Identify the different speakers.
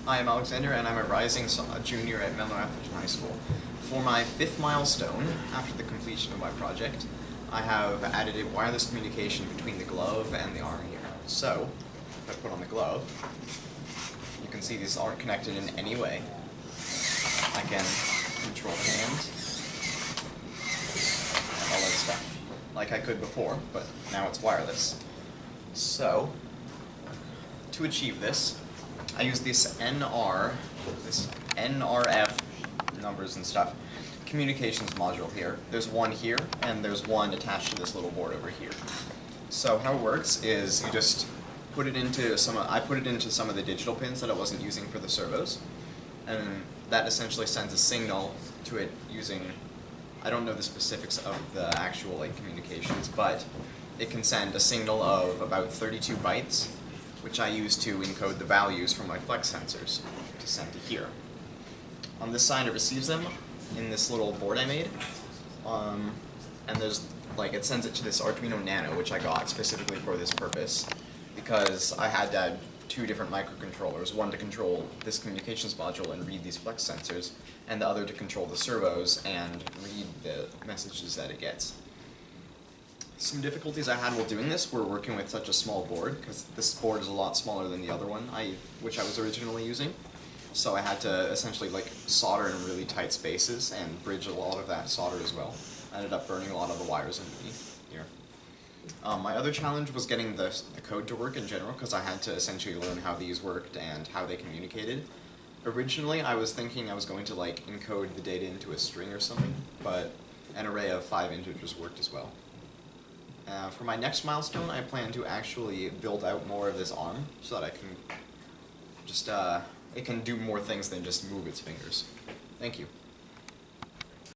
Speaker 1: Hi, I'm Alexander, and I'm a rising junior at Menlo High School. For my 5th milestone, after the completion of my project, I have added a wireless communication between the glove and the arm here. So, if I put on the glove, you can see these aren't connected in any way. I can control the hand, and all that stuff, like I could before, but now it's wireless. So, to achieve this, I use this NRF numbers and stuff, communications module here. There's one here, and there's one attached to this little board over here. So how it works is you just put it into I put it into some of the digital pins that I wasn't using for the servos, and that essentially sends a signal to it using, I don't know the specifics of the actual communications, but it can send a signal of about 32 bytes, which I use to encode the values from my flex sensors to send to here. On this side it receives them in this little board I made, and there's it sends it to this Arduino Nano, which I got specifically for this purpose, because I had to add 2 different microcontrollers, one to control this communications module and read these flex sensors, and the other to control the servos and read the messages that it gets. Some difficulties I had while doing this were working with such a small board, because this board is a lot smaller than the other one, which I was originally using. So I had to essentially solder in really tight spaces and bridge a lot of that solder as well. I ended up burning a lot of the wires underneath here. My other challenge was getting the code to work in general, because I had to essentially learn how these worked and how they communicated. Originally I was thinking I was going to encode the data into a string or something, but an array of 5 integers worked as well. For my next milestone, I plan to actually build out more of this arm so that I can just, it can do more things than just move its fingers. Thank you.